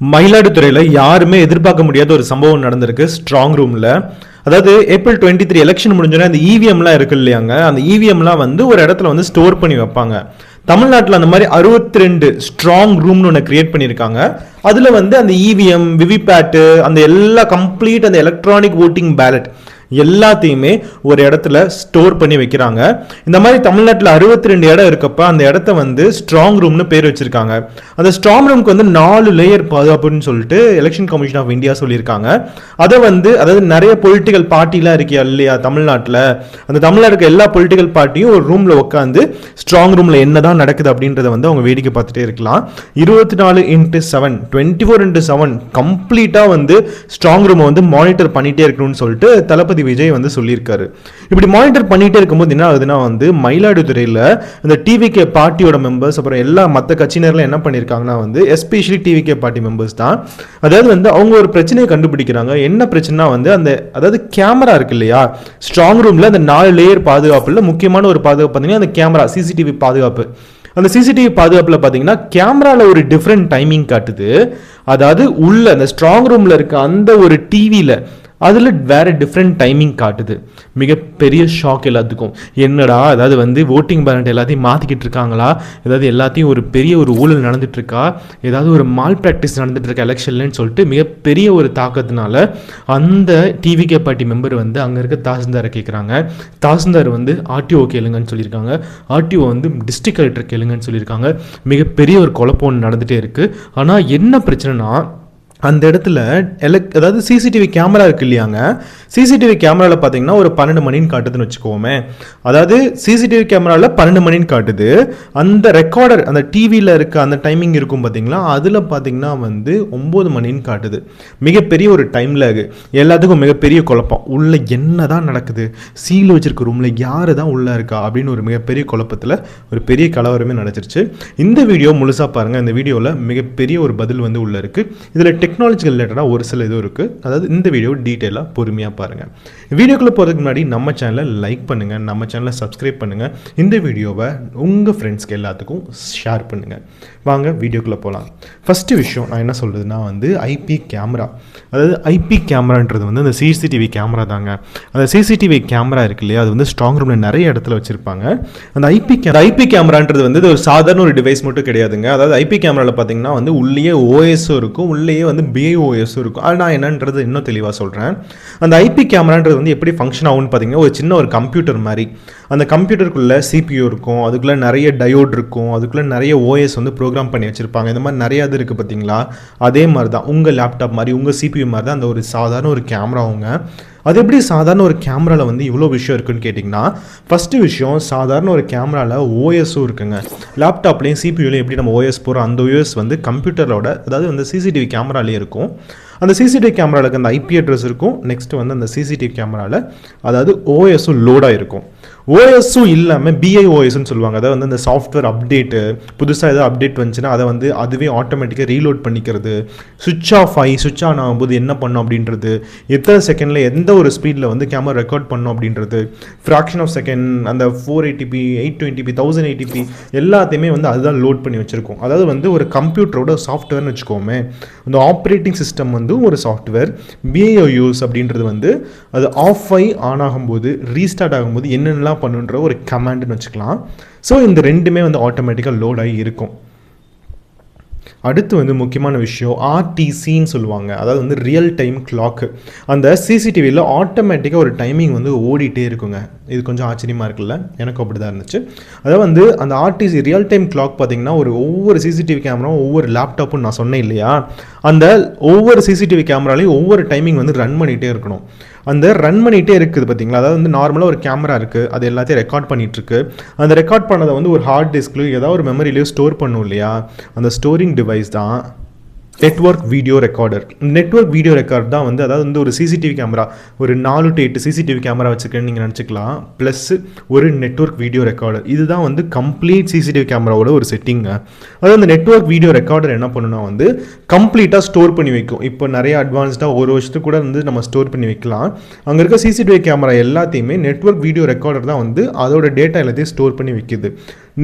மயிலாடுதுறையில் யாருமே எதிர்பார்க்க முடியாத ஒரு சம்பவம் நடந்திருக்கு ஸ்ட்ராங் ரூமில். அதாவது ஏப்ரல் 23 எலெக்ஷன் முடிஞ்சோன்னா அந்த இவிஎம்லாம் இருக்கு இல்லையாங்க, அந்த இவிஎம்லாம் வந்து ஒரு இடத்துல வந்து ஸ்டோர் பண்ணி வைப்பாங்க. தமிழ்நாட்டில் அந்த மாதிரி 62 ஸ்ட்ராங் ரூம்னு ஒன்று கிரியேட் பண்ணியிருக்காங்க. அதில் வந்து அந்த இவிஎம், விவிபேட்டு, அந்த எல்லா கம்ப்ளீட் அந்த எலக்ட்ரானிக் ஓட்டிங் பேலட் எல்லாத்தையுமே ஒரு இடத்துல ஸ்டோர் பண்ணி வைக்கிறாங்க. இந்த மாதிரி தமிழ்நாட்டில் 62 இடம் இருக்கப்ப அந்த இடத்த வந்து ஸ்ட்ராங் ரூம்னு பேர் வச்சிருக்காங்க. அந்த ஸ்ட்ராங் ரூம்க்கு வந்து 4 லேயர் பாதுகாப்புன்னு சொல்லிட்டு எலெக்ஷன் கமிஷன் ஆஃப் இந்தியா சொல்லியிருக்காங்க. அதை வந்து அதாவது நிறைய பொலிட்டிக்கல் பார்ட்டிலாம் இருக்கியா இல்லையா தமிழ்நாட்டில், அந்த தமிழ்நாடு இருக்க எல்லா பொலிட்டிக்கல் பார்ட்டியும் ஒரு ரூம்ல உட்காந்து ஸ்ட்ராங் ரூம்ல என்னதான் நடக்குது அப்படின்றத வந்து அவங்க வேடிக்கை பார்த்துட்டே இருக்கலாம். 24x7 24x7 கம்ப்ளீட்டா வந்து ஸ்ட்ராங் ரூமை வந்து மானிட்டர் பண்ணிட்டே இருக்கணும்னு சொல்லிட்டு தளபதி விஜய் வந்து சொல்லியிருக்காரு. இப்படி மானிட்டர் பண்ணிட்டே இருக்கும்போது என்ன ஆகுதுன்னா வந்து மயிலாடுதுறையில் இந்த டிவிகே பார்ட்டியோட மெம்பர்ஸ் அப்புறம் எல்லா மற்ற கட்சியினர்லாம் என்ன பண்ணியிருக்காங்கன்னா வந்து எஸ்பெஷலி டிவிகே பார்ட்டி மெம்பர்ஸ் தான். அதாவது வந்து அவங்க ஒரு பிரச்சனையை கண்டுபிடிக்கிறாங்க. என்ன பிரச்சனைனா வந்து அந்த அதாவது கேமரா இருக்கு இல்லையா ஸ்ட்ராங் ரூம்ல அந்த 4 லேயர் பாதுகாப்புல முக்கியமான ஒரு பாதுகாப்பு பார்த்தீங்கன்னா அந்த கேமரா சிசிடிவி பாதுகாப்பு. அந்த சிசிடிவி பாதுகாப்புல பாத்தீங்கன்னா கேமரால ஒரு டிஃப்ரெண்ட் டைமிங் காட்டுது. அதாவது உள்ள அந்த ஸ்ட்ராங் ரூம்ல இருக்க அந்த ஒரு டிவியில அதில் வேற டிஃப்ரெண்ட் டைமிங் காட்டுது. மிகப்பெரிய ஷாக் எல்லாத்துக்கும். என்னடா அதாவது வந்து ஓட்டிங் பேலட் எல்லாத்தையும் மாற்றிக்கிட்டு இருக்காங்களா, ஏதாவது எல்லாத்தையும் ஒரு பெரிய ஒரு ஊழல் நடந்துட்டு இருக்கா, ஏதாவது ஒரு மால் ப்ராக்டிஸ் நடந்துட்டு இருக்கா எலெக்ஷன்லன்னு சொல்லிட்டு மிகப்பெரிய ஒரு தாக்கத்தினால அந்த டிவிகே பார்ட்டி மெம்பர் வந்து அங்கே இருக்க தாசில்தாரை கேட்குறாங்க. தாசில்தார் வந்து ஆர்டிஓ கேளுங்கன்னு சொல்லியிருக்காங்க. ஆர்டிஓ வந்து டிஸ்ட்ரிக்ட் கலெக்டர் கேளுங்கன்னு சொல்லியிருக்காங்க. மிகப்பெரிய ஒரு குழப்பம் நடந்துகிட்டே இருக்குது. ஆனால் என்ன பிரச்சனைனா அந்த இடத்துல அதாவது சிசிடிவி கேமரா இருக்கு இல்லையாங்க, சிசிடிவி கேமராவில் பார்த்தீங்கன்னா ஒரு 12 மணின்னு காட்டுதுன்னு வச்சுக்கோமே. அதாவது சிசிடிவி கேமராவில் 12 மணின்னு காட்டுது. அந்த ரெக்கார்டர் அந்த டிவியில் இருக்க அந்த டைமிங் இருக்கும் பார்த்தீங்களா, அதில் பார்த்தீங்கன்னா வந்து 9 மணின்னு காட்டுது. மிகப்பெரிய ஒரு டைம் லேக். எல்லாத்துக்கும் மிகப்பெரிய குழப்பம். உள்ளே என்ன தான் நடக்குது, சீல் வச்சிருக்க ரூமில் யார் தான் உள்ளே இருக்கா அப்படின்னு ஒரு மிகப்பெரிய குழப்பத்தில் ஒரு பெரிய கலவரமே நடந்துருச்சு. இந்த வீடியோ முழுசாக பாருங்கள். இந்த வீடியோவில் மிகப்பெரிய ஒரு பதில் வந்து உள்ளே இருக்குது. இதில் டெக்னாலஜிக்கல் ரிலேட்டடாக ஒரு சில இது இருக்குது. அதாவது இந்த வீடியோ டீட்டெயிலாக பொறுமையாக பாருங்கள். வீடியோக்குள்ளே போகிறதுக்கு முன்னாடி நம்ம சேனலை லைக் பண்ணுங்கள், நம்ம சேனலை சப்ஸ்கிரைப் பண்ணுங்கள், இந்த வீடியோவை உங்கள் ஃப்ரெண்ட்ஸ்க்கு எல்லாத்துக்கும் ஷேர் பண்ணுங்கள். வாங்க வீடியோக்குள்ளே போகலாம். ஃபஸ்ட்டு விஷயம் நான் என்ன சொல்கிறதுனா வந்து ஐபி கேமரா. அதாவது ஐபி கேமரான்றது வந்து அந்த சிசிடிவி கேமரா தாங்க. அந்த சிசிடிவி கேமரா இருக்கு இல்லையா, அது வந்து ஸ்ட்ராங் ரூமில் நிறைய இடத்துல வச்சுருப்பாங்க. அந்த ஐபி கேமரான்றது வந்து ஒரு சாதாரண ஒரு டிவைஸ் மட்டும் கிடையாதுங்க. அதாவது ஐபி கேமராவில் பார்த்தீங்கன்னா வந்து உள்ளேயே ஓஎஸும் இருக்கும், உள்ளேயே வந்து பிஐஓஎஸ் இருக்கும். அது நான் என்னன்றது இன்னும் தெளிவாக சொல்கிறேன். அந்த ஐபி கேமரான்றது வந்து எப்படி ஃபங்க்ஷன் ஆகும்னு பார்த்தீங்கன்னா ஒரு சின்ன ஒரு கம்ப்யூட்டர் மாதிரி. அந்த கம்ப்யூட்டருக்குள்ளே சிபியூ இருக்கும், அதுக்குள்ளே நிறைய டயோட் இருக்கும், அதுக்குள்ளே நிறைய ஓஎஸ் வந்து ப்ரோக்ராம் பண்ணி வச்சுருப்பாங்க. இந்த மாதிரி நிறையா இது இருக்குது பார்த்தீங்களா, அதே மாதிரி தான் உங்கள் லேப்டாப் மாதிரி உங்கள் சிபியூ மாதிரி தான் அந்த ஒரு சாதாரண ஒரு கேமராவுங்க. அது எப்படி சாதாரண ஒரு கேமராவில் வந்து இவ்வளோ விஷயம் இருக்குன்னு கேட்டிங்கன்னா, ஃபஸ்ட்டு விஷயம் சாதாரண ஒரு கேமராவில் ஓஎஸும் இருக்குங்க. லேப்டாப்லேயும் சிபியூலையும் எப்படி நம்ம ஓஎஸ் போகிறோம், அந்த ஓஎஸ் வந்து கம்ப்யூட்டரோட அதாவது அந்த சிசிடிவி கேமராலேயே இருக்கும். அந்த சிசிடிவி கேமராவுக்கு அந்த ஐபி அட்ரஸ் இருக்கும். நெக்ஸ்ட் வந்து அந்த சிசிடிவி கேமராவில் அதாவது ஓஎஸும் லோடாக இருக்கும். ஓஎஸும் இல்லாமல் பிஐஓஎஸ்ன்னு சொல்லுவாங்க. அதாவது வந்து அந்த சாஃப்ட்வேர் அப்டேட்டு புதுசாக ஏதாவது அப்டேட் வந்துச்சுன்னா அதை வந்து அதுவே ஆட்டோமேட்டிக்காக ரீலோட் பண்ணிக்கிறது, சுவிட்ச் ஆஃப் ஆகி சுவிட்ச் ஆன் ஆகும்போது என்ன பண்ணும் அப்படின்றது, எத்தனை செகண்டில் எந்த ஒரு ஸ்பீடில் வந்து கேமரா ரெக்கார்ட் பண்ணும் அப்படின்றது, ஃப்ராக்ஷன் ஆஃப் செகண்ட், அந்த 480p 820p 1080p எல்லாத்தையுமே வந்து அதுதான் லோட் பண்ணி வச்சுருக்கோம். அதாவது வந்து ஒரு கம்ப்யூட்டரோட சாஃப்ட்வேர்னு வச்சுக்கோமே. அந்த ஆப்ரேட்டிங் சிஸ்டம் வந்து ஒரு சாஃப்ட்வேர். பிஐஓஎஸ் அப்படின்றது வந்து அது ஆஃப் ஆகி ஆன் ஆகும்போது ரீஸ்டார்ட் ஆகும்போது என்னென்னலாம் பண்ணுன்ற ஒரு கமாண்டுன்னு வச்சுக்கலாம். ஸோ இந்த ரெண்டுமே வந்து ஆட்டோமேட்டிக்காக லோட் ஆகி இருக்கும். அடுத்து வந்து முக்கியமான விஷயம் ஆர்டிசின்னு சொல்லுவாங்க. அதாவது வந்து ரியல் டைம் கிளாக்கு. அந்த சிசிடிவியில் ஆட்டோமேட்டிக்காக ஒரு டைமிங் வந்து ஓடிட்டே இருக்குங்க. இது கொஞ்சம் ஆச்சரியமாக இருக்குல்ல, எனக்கும் அப்படி தான் இருந்துச்சு. அதாவது வந்து அந்த ஆர்டிசி ரியல் டைம் கிளாக் பார்த்தீங்கன்னா ஒவ்வொரு சிசிடிவி கேமராவும் ஒவ்வொரு லேப்டாப்பும் நான் சொன்னேன் இல்லையா, அந்த ஒவ்வொரு சிசிடிவி கேமராலையும் ஒவ்வொரு டைமிங் வந்து ரன் பண்ணிகிட்டே இருக்கணும். அந்த ரன் பண்ணிகிட்டே இருக்குது பார்த்தீங்களா. அதாவது வந்து நார்மலாக ஒரு கேமரா இருக்குது, அது எல்லாத்தையும் ரெக்கார்ட் பண்ணிகிட்ருக்கு. அந்த ரெக்கார்ட் பண்ணதை வந்து ஒரு ஹார்ட் டிஸ்க்லையோ ஏதாவது ஒரு மெமரிலையோ ஸ்டோர் பண்ணும் இல்லையா, அந்த ஸ்டோரிங் டிவைஸ் தான் network video recorder. Network video record தான் வந்து அதாவது வந்து ஒரு சிசிடிவி கேமரா ஒரு 4 to 8 சிசிடிவி கேமரா வச்சுருக்கேன்னு நீங்கள் நினச்சிக்கலாம். ப்ளஸ் ஒரு நெட்வொர்க் வீடியோ ரெக்கார்டர். இதுதான் வந்து கம்ப்ளீட் சிசிடிவி கேமராவோட ஒரு செட்டிங்க. அதாவது அந்த நெட்வொர்க் வீடியோ ரெக்கார்டர் என்ன பண்ணுன்னா வந்து கம்ப்ளீட்டாக ஸ்டோர் பண்ணி வைக்கும். இப்போ நிறைய அட்வான்ஸ்டாக ஒரு வருஷத்துக்கு கூட வந்து நம்ம ஸ்டோர் பண்ணி வைக்கலாம். அங்கே இருக்க சிசிடிவி கேமரா எல்லாத்தையுமே நெட்வொர்க் வீடியோ ரெக்கார்டர் தான் வந்து அதோட டேட்டா எல்லாத்தையும் ஸ்டோர் பண்ணி வைக்குது.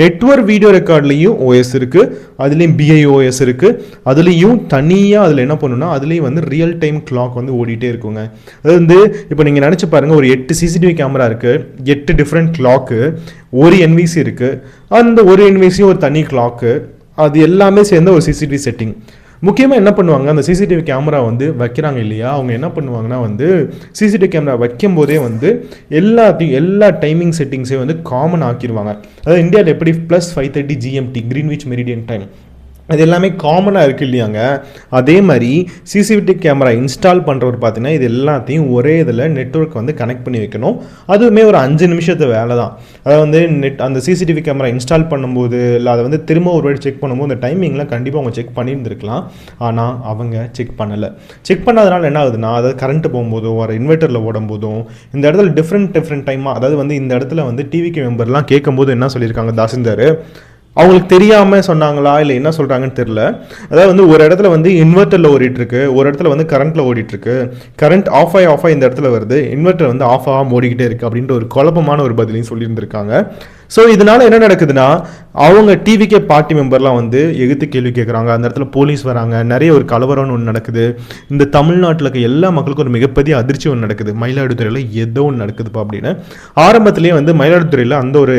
நெட்வொர்க் வீடியோ ரெக்கார்ட்லேயும் ஓஎஸ் இருக்குது, அதுலேயும் BIOS இருக்குது. அதுலேயும் தனியாக அதில் என்ன பண்ணுன்னா அதுலேயும் வந்து ரியல் டைம் கிளாக் வந்து ஓடிட்டே இருக்குங்க. அது வந்து இப்போ நீங்கள் நினச்சி பாருங்கள், ஒரு 8 CCTV கேமரா இருக்குது, 8 டிஃப்ரெண்ட் கிளாக்கு, ஒரு NVC இருக்குது, அந்த ஒரு NVC ஒரு தனி கிளாக்கு, அது எல்லாமே சேர்ந்த ஒரு CCTV செட்டிங். முக்கியமாக என்ன பண்ணுவாங்க, அந்த CCTV கேமரா வந்து வைக்கிறாங்க இல்லையா, அவங்க என்ன பண்ணுவாங்கன்னா வந்து CCTV கேமரா வைக்கும் போதே வந்து எல்லா டைமிங் செட்டிங்ஸையும் வந்து காமன் ஆக்கிடுவாங்க. அதாவது இந்தியாவில் எப்படி +5:30 GMT கிரீன்விச் மெரிடியன் டைம் அது எல்லாமே காமனாக இருக்குது இல்லையாங்க, அதே மாதிரி CCTV கேமரா இன்ஸ்டால் பண்ணுறவர் பார்த்தீங்கன்னா இது எல்லாத்தையும் ஒரே இதில் நெட்வொர்க் வந்து கனெக்ட் பண்ணி வைக்கணும். அதுவுமே ஒரு 5 நிமிஷத்து வேலை தான். அதை வந்து அந்த CCTV கேமரா இன்ஸ்டால் பண்ணும்போது இல்லை அதை வந்து திரும்ப ஒரு வாட்டி செக் பண்ணும்போது அந்த டைமிங்லாம் கண்டிப்பாக அவங்க செக் பண்ணியிருந்துருக்கலாம். ஆனால் அவங்க செக் பண்ணலை. செக் பண்ணாதனால என்ன ஆகுதுன்னா, அதாவது கரண்ட்டு போகும்போதும் ஒரு இன்வெர்ட்டரில் ஓடும் போதும் இந்த இடத்துல டிஃப்ரெண்ட் டைமாக, அதாவது வந்து இந்த இடத்துல வந்து டிவிக்கு மெம்பர்லாம் கேட்கும்போது என்ன சொல்லியிருக்காங்க தாசில்தார், அவங்களுக்கு தெரியாமல் சொன்னாங்களா இல்லை என்ன சொல்கிறாங்கன்னு தெரில. அதாவது வந்து ஒரு இடத்துல வந்து இன்வெர்ட்டரில் ஓடிட்டுருக்கு, ஒரு இடத்துல வந்து கரண்ட்டில் ஓடிட்டுருக்கு, கரண்ட் ஆஃப் ஆகி இந்த இடத்துல வருது, இன்வெர்ட்டர் வந்து ஆஃப் ஆகாமல் ஓடிக்கிட்டே இருக்குது அப்படின்ற ஒரு குழப்பமான ஒரு பதிலையும் சொல்லியிருந்திருக்காங்க. ஸோ இதனால் என்ன நடக்குதுன்னா, அவங்க டிவிக்கே பார்ட்டி மெம்பர்லாம் வந்து எதிர்த்து கேள்வி கேட்குறாங்க, அந்த இடத்துல போலீஸ் வராங்க, நிறைய ஒரு கலவரம்னு ஒன்று நடக்குது. இந்த தமிழ்நாட்டில் இருக்க எல்லா மக்களுக்கும் ஒரு மிகப்பெரிய அதிர்ச்சி ஒன்று நடக்குது, மயிலாடுதுறையில் ஏதோ ஒன்று நடக்குதுப்பா அப்படின்னு. ஆரம்பத்திலேயே வந்து மயிலாடுதுறையில் அந்த ஒரு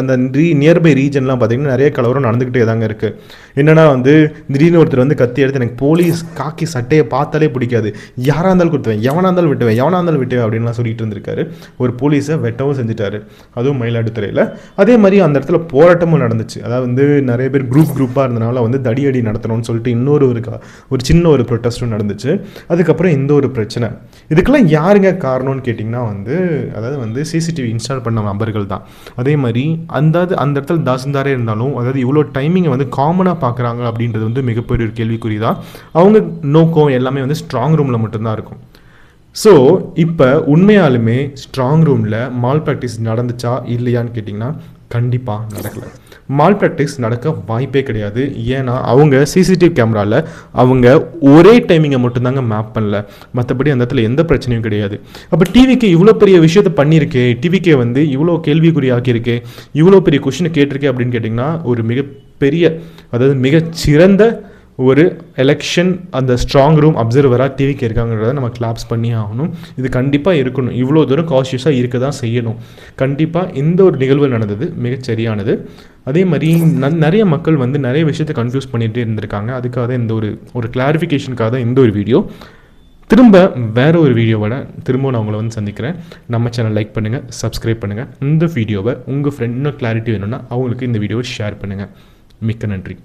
அந்த நியர்பை ரீஜன்லாம் பார்த்தீங்கன்னா நிறைய கலவரம் நடந்துக்கிட்டே தாங்க இருக்குது. என்னன்னா வந்து திடீர்னு ஒருத்தர் வந்து கத்தி எடுத்து எனக்கு போலீஸ் காக்கி சட்டையை பார்த்தாலே பிடிக்காது, யாராக இருந்தாலும் கொடுத்துவேன், எவனாக இருந்தாலும் விட்டுவேன் அப்படின்லாம் சொல்லிட்டு இருந்திருக்காரு. ஒரு போலீஸை வெட்டவும் செஞ்சுட்டாரு, அதுவும் மயிலாடுதுறையில். அதே மாதிரி அந்த இடத்துல போராட்டமும் நடந்துச்சு. அதாவது வந்து நிறைய பேர் குரூப்பாக இருந்தனால வந்து தடியடி நடத்தணும்னு சொல்லிட்டு இன்னொரு ஒரு சின்ன ஒரு ப்ரொட்டஸ்ட்டும் நடந்துச்சு. அதுக்கப்புறம் இந்த ஒரு பிரச்சனை. இதுக்கெல்லாம் யாருங்க காரணம்னு கேட்டிங்கன்னா வந்து அதாவது வந்து CCTV இன்ஸ்டால் பண்ண நபர்கள் தான். அதே மாதிரி அந்த இடத்துல தாசில்தாரே இருந்தாலும் அதாவது இவ்வளோ டைமிங்கை வந்து காமனாக பார்க்குறாங்க அப்படின்றது வந்து மிகப்பெரிய ஒரு கேள்விக்குறி தான். அவங்க நோக்கம் எல்லாமே வந்து ஸ்ட்ராங் ரூமில் மட்டும்தான் இருக்கும். ஸோ இப்போ உண்மையாலுமே ஸ்ட்ராங் ரூமில் மால் ப்ராக்டிஸ் நடந்துச்சா இல்லையான்னு கேட்டிங்கன்னா கண்டிப்பாக நடக்கலை. மால் ப்ராக்டிஸ் நடக்க வாய்ப்பே கிடையாது. ஏன்னா அவங்க CCTV கேமராவில் அவங்க ஒரே டைமிங்கை மட்டும்தாங்க மேப் பண்ணல, மற்றபடி அந்த இடத்துல எந்த பிரச்சனையும் கிடையாது. அப்போ டிவிக்கு இவ்வளோ பெரிய விஷயத்தை பண்ணியிருக்கே, டிவிக்கே வந்து இவ்வளோ கேள்விக்குறி ஆக்கியிருக்கே, இவ்வளோ பெரிய கொஷினை கேட்டிருக்கே அப்படின்னு கேட்டிங்கன்னா ஒரு மிகப்பெரிய அதாவது மிகச்சிறந்த ஒரு எலெக்ஷன் அந்த ஸ்ட்ராங் ரூம் அப்சர்வராக டிவிக்கு இருக்காங்கிறத நம்ம கிளாப்ஸ் பண்ணி ஆகணும். இது கண்டிப்பாக இருக்கணும், இவ்வளோ தூரம் காஷியஸாக இருக்க தான் செய்யணும். கண்டிப்பாக இந்த ஒரு நிகழ்வு நடந்தது மிகச்சரியானது. அதே மாதிரி நிறைய மக்கள் வந்து நிறைய விஷயத்தை கன்ஃபியூஸ் பண்ணிகிட்டே இருந்திருக்காங்க. அதுக்காக தான் இந்த ஒரு கிளாரிஃபிகேஷனுக்காக தான் இந்த ஒரு வீடியோ. திரும்ப வேறு ஒரு வீடியோவோட திரும்ப நான் உங்களை வந்து சந்திக்கிறேன். நம்ம சேனல் லைக் பண்ணுங்கள், சப்ஸ்கிரைப் பண்ணுங்கள். இந்த வீடியோவை உங்கள் ஃப்ரெண்ட் இன்னும் கிளாரிட்டி வேணும்னா அவங்களுக்கு இந்த வீடியோவை ஷேர் பண்ணுங்கள். மிக்க நன்றி.